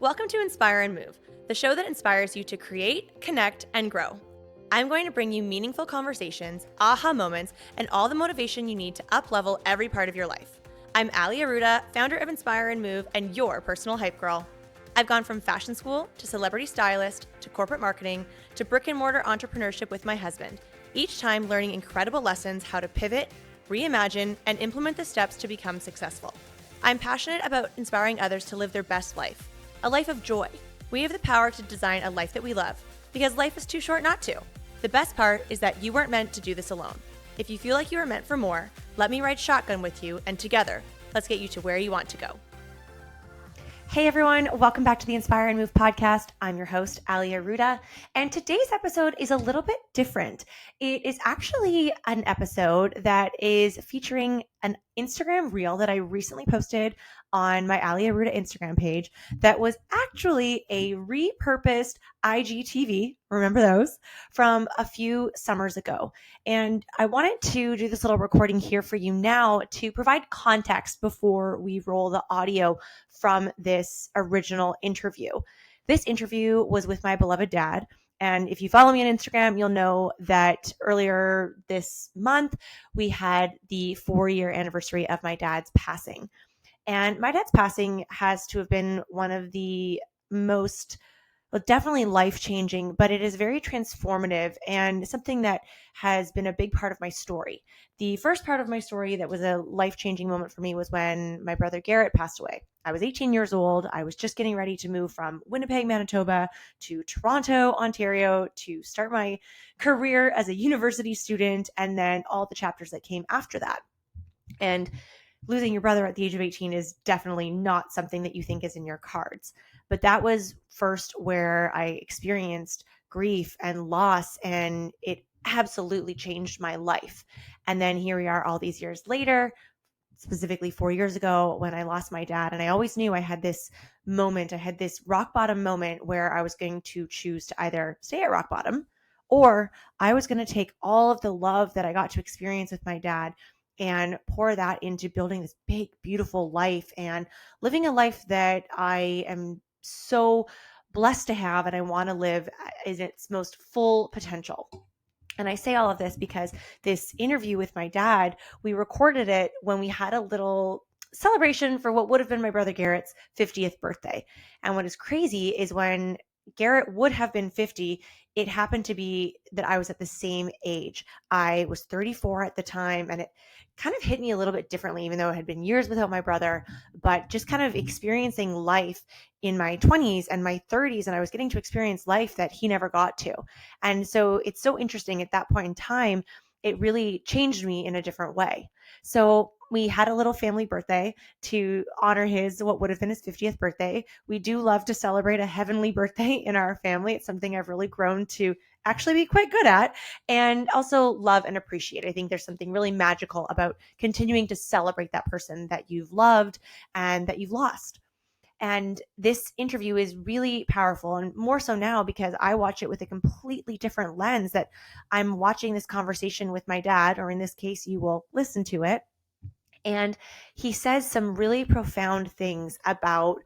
Welcome to Inspire and Move, the show that inspires you to create, connect, and grow. I'm going to bring you meaningful conversations, aha moments, and all the motivation you need to up-level every part of your life. I'm Ali Aruda, founder of Inspire and Move, and your personal hype girl. I've gone from fashion school to celebrity stylist to corporate marketing to brick-and-mortar entrepreneurship with my husband, each time learning incredible lessons how to pivot, reimagine, and implement the steps to become successful. I'm passionate about inspiring others to live their best life, a life of joy. We have the power to design a life that we love, because life is too short not to. The best part is that you weren't meant to do this alone. If you feel like you are meant for more, let me ride shotgun with you, and together, let's get you to where you want to go. Hey everyone, welcome back to the Inspire and Move podcast. I'm your host, Ali Aruda, and today's episode is a little bit different. It is actually an episode that is featuring an Instagram reel that I recently posted on my Ali Aruda Instagram page that was actually a repurposed IGTV, remember those, from a few summers ago. And I wanted to do this little recording here for you now to provide context before we roll the audio from this original interview. This interview was with my beloved dad. And if you follow me on Instagram, you'll know that earlier this month, we had the 4-year anniversary of my dad's passing. And my dad's passing has to have been one of the most, well, definitely life-changing, but it is very transformative and something that has been a big part of my story. The first part of my story that was a life-changing moment for me was when my brother Garrett passed away. I was 18 years old. I was just getting ready to move from Winnipeg, Manitoba to Toronto, Ontario to start my career as a university student, and then all the chapters that came after that. And losing your brother at the age of 18 is definitely not something that you think is in your cards. But that was first where I experienced grief and loss, and it absolutely changed my life. And then here we are all these years later, specifically 4 years ago when I lost my dad. And I always knew I had this moment, I had this rock bottom moment where I was going to choose to either stay at rock bottom or I was going to take all of the love that I got to experience with my dad and pour that into building this big, beautiful life and living a life that I am so blessed to have and I want to live in its most full potential. And I say all of this because this interview with my dad, we recorded it when we had a little celebration for what would have been my brother Garrett's 50th birthday. And what is crazy is when Garrett would have been 50, it happened to be that I was at the same age. I was 34 at the time, and it kind of hit me a little bit differently, even though it had been years without my brother, but just kind of experiencing life in my 20s and my 30s, and I was getting to experience life that he never got to. And so it's so interesting at that point in time, it really changed me in a different way. So we had a little family birthday to honor what would have been his 50th birthday. We do love to celebrate a heavenly birthday in our family. It's something I've really grown to actually be quite good at and also love and appreciate. I think there's something really magical about continuing to celebrate that person that you've loved and that you've lost. And this interview is really powerful, and more so now because I watch it with a completely different lens, that I'm watching this conversation with my dad, or in this case, you will listen to it. And he says some really profound things about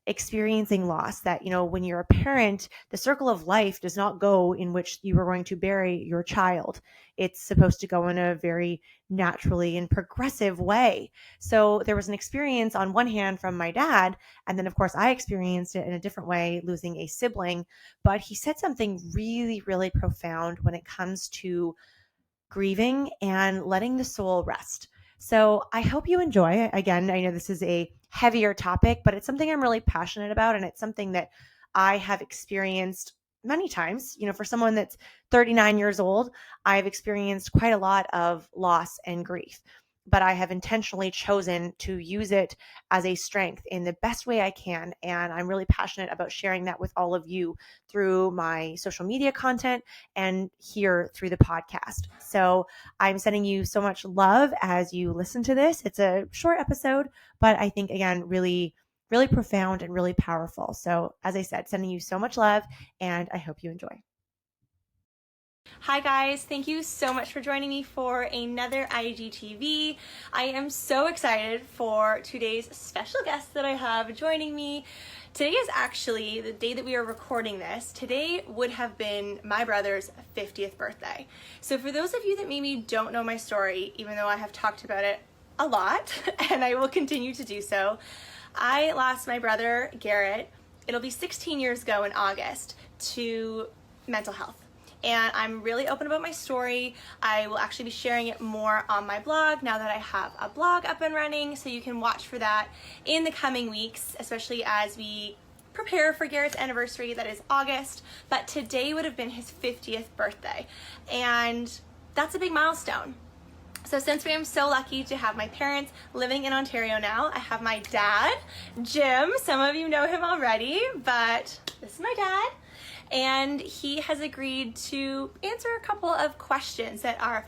experiencing loss, that, when you're a parent, the circle of life does not go in which you are going to bury your child. It's supposed to go in a very naturally and progressive way. So there was an experience on one hand from my dad, and then of course I experienced it in a different way, losing a sibling. But he said something really, really profound when it comes to grieving and letting the soul rest. So I hope you enjoy. Again, I know this is a heavier topic, but it's something I'm really passionate about. And it's something that I have experienced many times. For someone that's 39 years old, I've experienced quite a lot of loss and grief, but I have intentionally chosen to use it as a strength in the best way I can. And I'm really passionate about sharing that with all of you through my social media content and here through the podcast. So I'm sending you so much love as you listen to this. It's a short episode, but I think, again, really, really profound and really powerful. So as I said, sending you so much love, and I hope you enjoy. Hi guys, thank you so much for joining me for another IGTV. I am so excited for today's special guest that I have joining me. Today is actually the day that we are recording this. Today would have been my brother's 50th birthday. So for those of you that maybe don't know my story, even though I have talked about it a lot, and I will continue to do so, I lost my brother, Garrett, it'll be 16 years ago in August, to mental health. And I'm really open about my story. I will actually be sharing it more on my blog now that I have a blog up and running, so you can watch for that in the coming weeks, especially as we prepare for Garrett's anniversary, that is August. But today would have been his 50th birthday, and that's a big milestone. So since I am so lucky to have my parents living in Ontario now, I have my dad, Jim. Some of you know him already, but this is my dad. And he has agreed to answer a couple of questions that are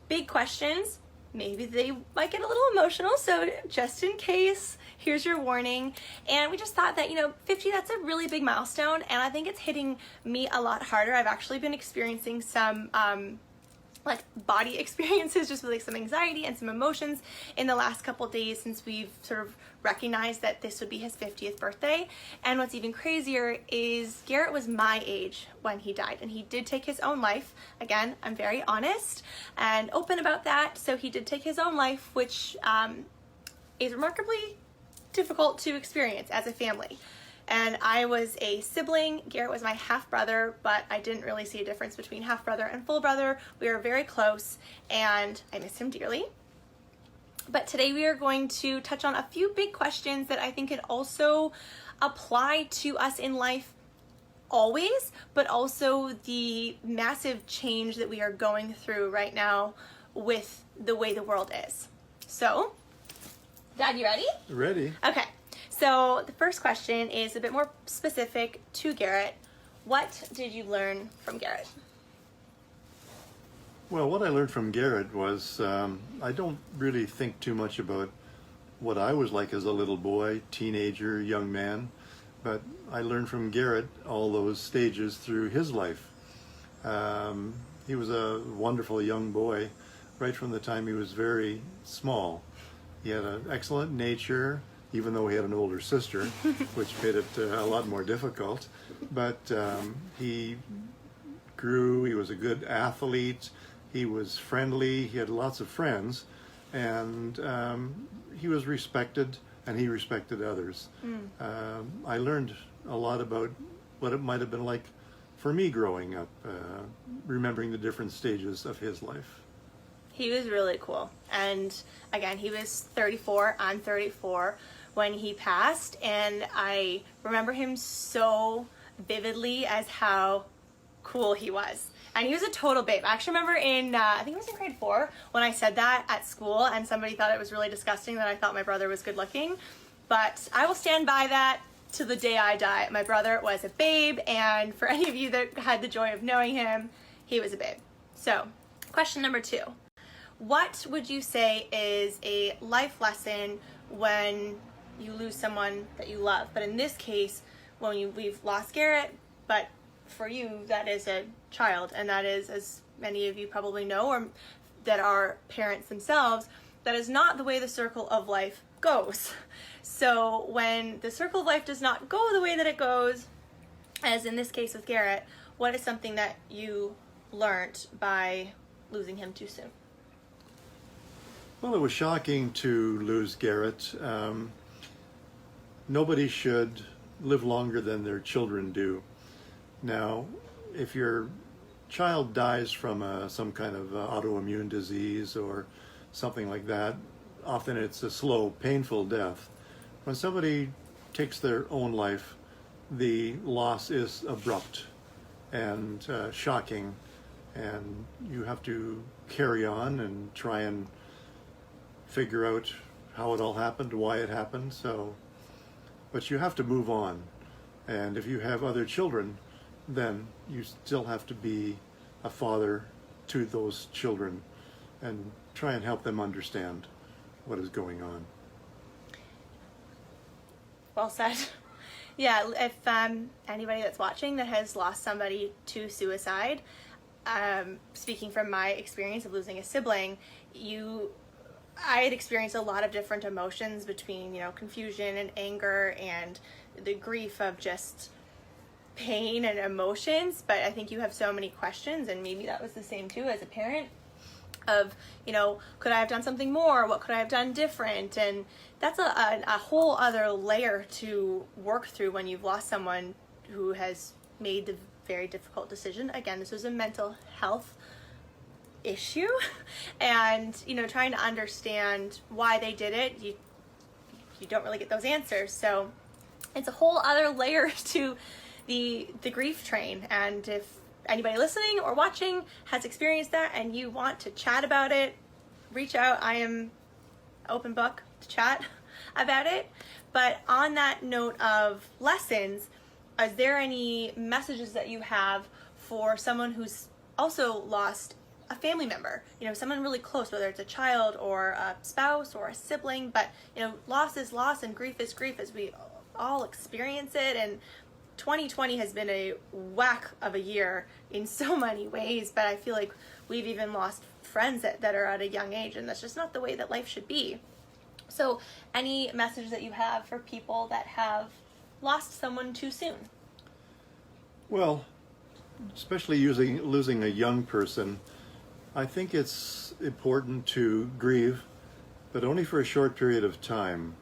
big questions. Maybe they might get a little emotional, so just in case, here's your warning. And we just thought that, 50, that's a really big milestone, and I think it's hitting me a lot harder. I've actually been experiencing some body experiences, just with some anxiety and some emotions in the last couple days since we've sort of recognized that this would be his 50th birthday. And what's even crazier is Garrett was my age when he died, and he did take his own life. Again, I'm very honest and open about that. So he did take his own life, which is remarkably difficult to experience as a family. And I was a sibling. Garrett was my half brother, but I didn't really see a difference between half brother and full brother. We were very close, and I miss him dearly. But today we are going to touch on a few big questions that I think could also apply to us in life always, but also the massive change that we are going through right now with the way the world is. So, Dad, you ready? Ready. Okay. So the first question is a bit more specific to Garrett. What did you learn from Garrett? Well, what I learned from Garrett was I don't really think too much about what I was like as a little boy, teenager, young man, but I learned from Garrett all those stages through his life. He was a wonderful young boy right from the time he was very small. He had an excellent nature, even though he had an older sister, which made it a lot more difficult. But he grew, he was a good athlete, he was friendly, he had lots of friends, and he was respected, and he respected others. I learned a lot about what it might have been like for me growing up, remembering the different stages of his life. He was really cool. And again, he was 34, I'm 34 when he passed, and I remember him so vividly as how cool he was. And he was a total babe. I actually remember I think it was in grade 4, when I said that at school, and somebody thought it was really disgusting that I thought my brother was good looking. But I will stand by that to the day I die. My brother was a babe, and for any of you that had the joy of knowing him, he was a babe. So, question number 2. What would you say is a life lesson when you lose someone that you love? But in this case, we've lost Garrett, but for you, that is a child, and that is, as many of you probably know, or that are parents themselves, that is not the way the circle of life goes. So when the circle of life does not go the way that it goes, as in this case with Garrett, what is something that you learned by losing him too soon? Well, it was shocking to lose Garrett. Nobody should live longer than their children do. Now, if your child dies from some kind of autoimmune disease or something like that, often it's a slow, painful death. When somebody takes their own life, the loss is abrupt and shocking, and you have to carry on and try and figure out how it all happened, why it happened. But you have to move on. And if you have other children, then you still have to be a father to those children and try and help them understand what is going on. Well said. Yeah, if anybody that's watching that has lost somebody to suicide, speaking from my experience of losing a sibling, I had experienced a lot of different emotions between, confusion and anger and the grief of just pain and emotions. But I think you have so many questions, and maybe that was the same too as a parent of, could I have done something more? What could I have done different? And that's a whole other layer to work through when you've lost someone who has made the very difficult decision. Again, this was a mental health issue, and trying to understand why they did it, you don't really get those answers. So it's a whole other layer to the grief train. And if anybody listening or watching has experienced that and you want to chat about it, reach out. I am open book to chat about it. But on that note of lessons, is there any messages that you have for someone who's also lost a family member, someone really close, whether it's a child or a spouse or a sibling? But loss is loss and grief is grief, as we all experience it. And 2020 has been a whack of a year in so many ways, but I feel like we've even lost friends that are at a young age, and that's just not the way that life should be. So any message that you have for people that have lost someone too soon? Well, especially losing a young person, I think it's important to grieve, but only for a short period of time.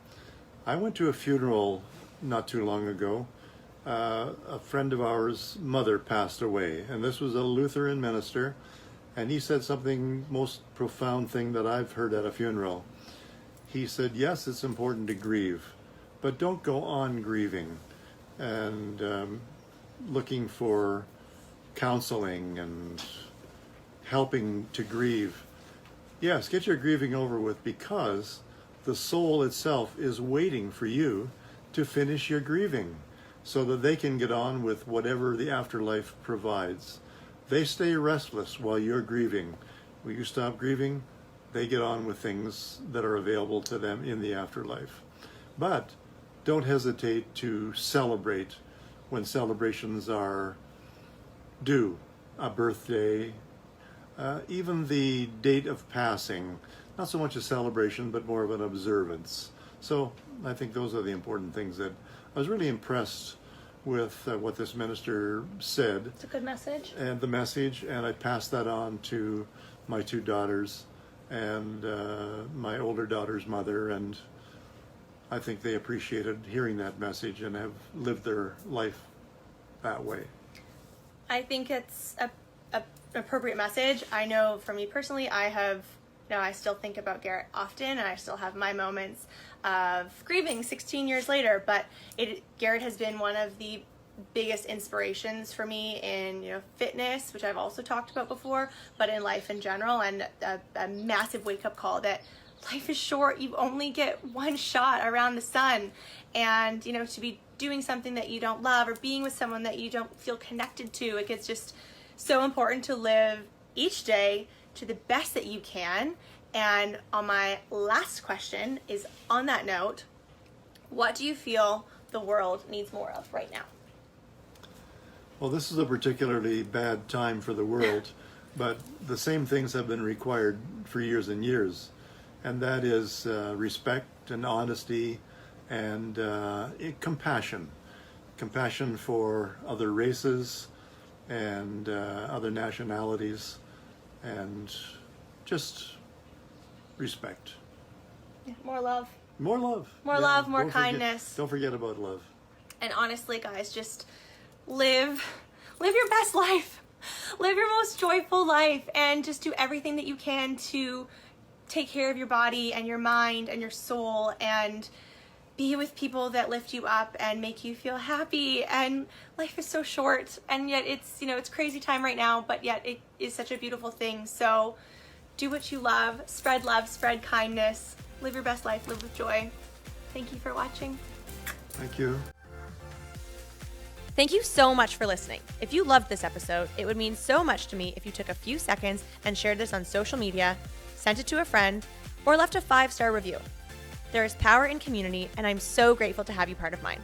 I went to a funeral not too long ago. A friend of ours' mother passed away, and this was a Lutheran minister, and he said something, most profound thing that I've heard at a funeral. He said, yes, it's important to grieve, but don't go on grieving and looking for counseling and helping to grieve. Yes, get your grieving over with, because the soul itself is waiting for you to finish your grieving so that they can get on with whatever the afterlife provides. They stay restless while you're grieving. When you stop grieving, they get on with things that are available to them in the afterlife. But don't hesitate to celebrate when celebrations are due. A birthday, even the date of passing, not so much a celebration, but more of an observance. So I think those are the important things that I was really impressed with what this minister said. It's a good message. And the message, and I passed that on to my two daughters and my older daughter's mother, and I think they appreciated hearing that message and have lived their life that way. I think it's a appropriate message. I know for me personally, I still think about Garrett often, and I still have my moments of grieving 16 years later, but Garrett has been one of the biggest inspirations for me in fitness, which I've also talked about before, but in life in general, and a massive wake-up call that life is short. You only get one shot around the sun, and to be doing something that you don't love or being with someone that you don't feel connected to, it's just so important to live each day to the best that you can. And on my last question is, on that note, what do you feel the world needs more of right now? Well, this is a particularly bad time for the world, but the same things have been required for years and years, and that is respect and honesty and compassion for other races and other nationalities, and just respect. Yeah, more love. More love. More love, more kindness. Don't forget about love. And honestly, guys, just live your best life. Live your most joyful life, and just do everything that you can to take care of your body and your mind and your soul, and be with people that lift you up and make you feel happy. And life is so short, and yet it's crazy time right now, but yet it is such a beautiful thing. So do what you love, spread kindness, live your best life, live with joy. Thank you for watching. Thank you. Thank you so much for listening. If you loved this episode, it would mean so much to me if you took a few seconds and shared this on social media, sent it to a friend, or left a 5-star review. There is power in community, and I'm so grateful to have you part of mine.